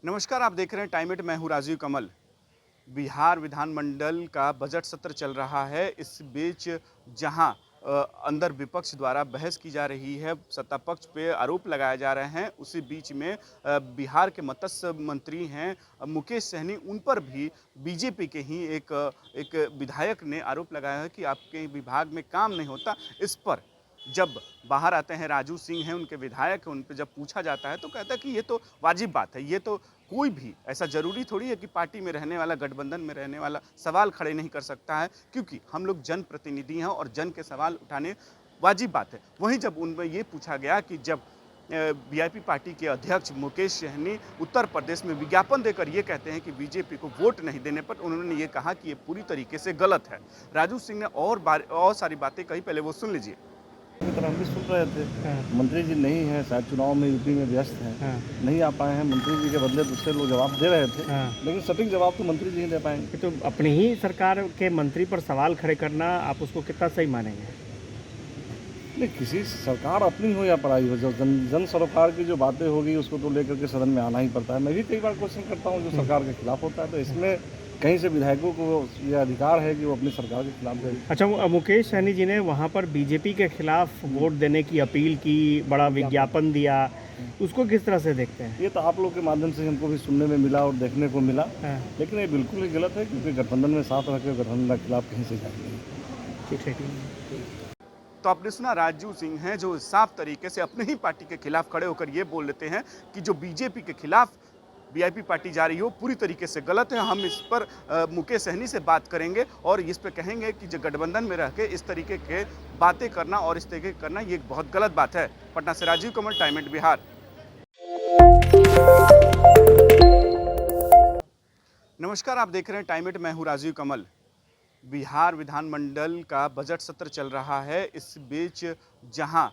नमस्कार, आप देख रहे हैं टाइम इट। मैं हूं राजीव कमल। बिहार विधानमंडल का बजट सत्र चल रहा है। इस बीच जहां अंदर विपक्ष द्वारा बहस की जा रही है, सत्ता पक्ष पे आरोप लगाए जा रहे हैं, उसी बीच में बिहार के मत्स्य मंत्री हैं मुकेश सहनी, उन पर भी बीजेपी के ही एक विधायक ने आरोप लगाया है कि आपके विभाग में काम नहीं होता। इस पर जब बाहर आते हैं राजू सिंह हैं, उनके विधायक, उन पे जब पूछा जाता है तो कहता है कि ये तो वाजिब बात है, ये तो कोई भी ऐसा जरूरी थोड़ी है कि पार्टी में रहने वाला, गठबंधन में रहने वाला सवाल खड़े नहीं कर सकता है, क्योंकि हम लोग जनप्रतिनिधि हैं और जन के सवाल उठाने वाजिब बात है। वहीं जब उनमें ये पूछा गया कि जब वीआईपी पार्टी के अध्यक्ष मुकेश सहनी उत्तर प्रदेश में विज्ञापन देकर ये कहते हैं कि बीजेपी को वोट नहीं देने पर, उन्होंने ये कहा कि ये पूरी तरीके से गलत है। राजू सिंह ने और सारी बातें कही, पहले वो सुन लीजिए। की तरह हम भी सुन रहे थे। मंत्री जी नहीं है, शायद चुनाव में यूपी में व्यस्त हैं, नहीं आ पाए हैं। मंत्री जी के बदले दूसरे लोग जवाब दे रहे थे, लेकिन सटीक जवाब तो मंत्री जी ही दे पाएंगे। तो अपनी ही सरकार के मंत्री पर सवाल खड़े करना, आप उसको कितना सही मानेंगे? नहीं, किसी सरकार अपनी हो या पराई हो, जो जन सरोकार की जो बातें होगी उसको तो लेकर के सदन में आना ही पड़ता है। मैं भी कई बार क्वेश्चन करता हूँ जो सरकार के खिलाफ होता है, तो इसमें कहीं से विधायकों को यह अधिकार है कि वो अपनी सरकार के खिलाफ दे। अच्छा, मुकेश सहनी जी ने वहाँ पर बीजेपी के खिलाफ वोट देने की अपील की, बड़ा विज्ञापन दिया, उसको किस तरह से देखते हैं? ये तो आप लोग के माध्यम से हमको भी सुनने में मिला और देखने को मिला, लेकिन ये बिल्कुल ही गलत है, क्योंकि गठबंधन में साथ रख के गठबंधन के खिलाफ कहीं से जाएंगे। ठीक है। तो आपने सुना, राजू सिंह हैं जो साफ तरीके से अपने ही पार्टी के खिलाफ खड़े होकर ये बोल लेते हैं कि जो बीजेपी के खिलाफ वीआईपी पार्टी जा रही हो पूरी तरीके से गलत है। हम इस पर मुकेश सहनी से बात करेंगे और इस पे कहेंगे कि जो गठबंधन में रह के इस तरीके के बातें करना और इस तरीके करना ये एक बहुत गलत बात है। पटना से राजीव कमल, टाइम इट बिहार। नमस्कार, आप देख रहे हैं टाइम इट। मैं हूं राजीव कमल। बिहार विधानमंडल का बजट सत्र चल रहा है। इस बीच जहां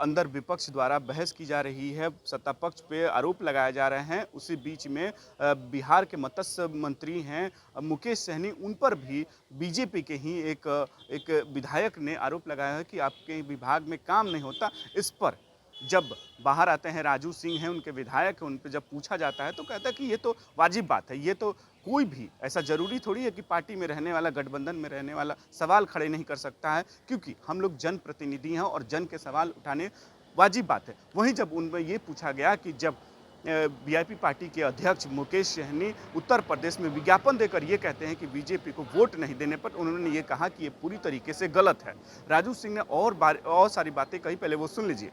अंदर विपक्ष द्वारा बहस की जा रही है, सत्ता पक्ष पे आरोप लगाए जा रहे हैं, उसी बीच में बिहार के मत्स्य मंत्री हैं मुकेश सहनी, उन पर भी बीजेपी के ही एक विधायक ने आरोप लगाया है कि आपके विभाग में काम नहीं होता। इस पर जब बाहर आते हैं राजू सिंह हैं, उनके विधायक, उन पे जब पूछा जाता है तो कहता है कि ये तो वाजिब बात है, ये तो कोई भी ऐसा जरूरी थोड़ी है कि पार्टी में रहने वाला, गठबंधन में रहने वाला सवाल खड़े नहीं कर सकता है, क्योंकि हम लोग जनप्रतिनिधि हैं और जन के सवाल उठाने वाजिब बात है। वहीं जब उनमें ये पूछा गया कि जब वीआईपी पार्टी के अध्यक्ष मुकेश सहनी उत्तर प्रदेश में विज्ञापन देकर ये कहते हैं कि बीजेपी को वोट नहीं देने पर, उन्होंने ये कहा कि ये पूरी तरीके से गलत है। राजू सिंह ने और सारी बातें कही, पहले वो सुन लीजिए।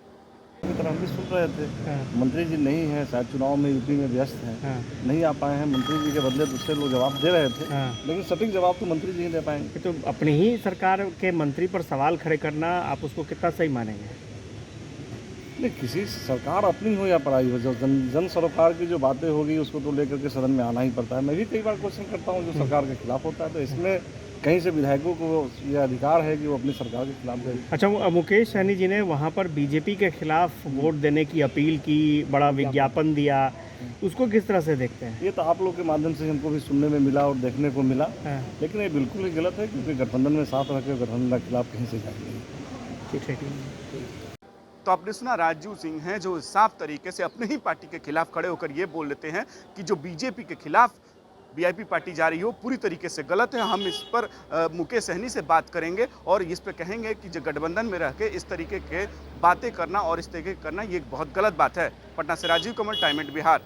की तरह हम भी सुन रहे थे। मंत्री जी नहीं है, शायद चुनाव में यूपी में व्यस्त हैं, नहीं आ पाए हैं। मंत्री जी के बदले दूसरे लोग जवाब दे रहे थे, लेकिन सटीक जवाब तो मंत्री जी ही दे पाएंगे। तो अपनी ही सरकार के मंत्री पर सवाल खड़े करना, आप उसको कितना सही मानेंगे? नहीं, किसी सरकार अपनी हो या पराई हो, जो जन सरोकार की जो बातें होगी उसको तो लेकर के सदन में आना ही पड़ता है। मैं भी कई बार क्वेश्चन करता हूँ जो सरकार के खिलाफ होता है, तो इसमें कहीं से विधायकों को यह अधिकार है कि वो अपनी सरकार के खिलाफ दे। अच्छा, मुकेश सहनी जी ने वहाँ पर बीजेपी के खिलाफ वोट देने की अपील की, बड़ा विज्ञापन दिया, उसको किस तरह से देखते हैं? ये तो आप लोग के माध्यम से हमको भी सुनने में मिला और देखने को मिला, लेकिन ये बिल्कुल ही गलत है, क्योंकि गठबंधन में साथ रख के गठबंधन के खिलाफ कहीं से जाएंगे। ठीक है। तो आपने सुना, राजू सिंह हैं जो साफ तरीके से अपने ही पार्टी के खिलाफ खड़े होकर ये बोल लेते हैं कि जो बीजेपी के खिलाफ वीआईपी पार्टी जा रही हो पूरी तरीके से गलत है। हम इस पर मुकेश सहनी से बात करेंगे और इस पे कहेंगे कि जो गठबंधन में रह के इस तरीके के बातें करना और इस तरीके करना ये एक बहुत गलत बात है। पटना से राजीव कमल, टाइम इट बिहार।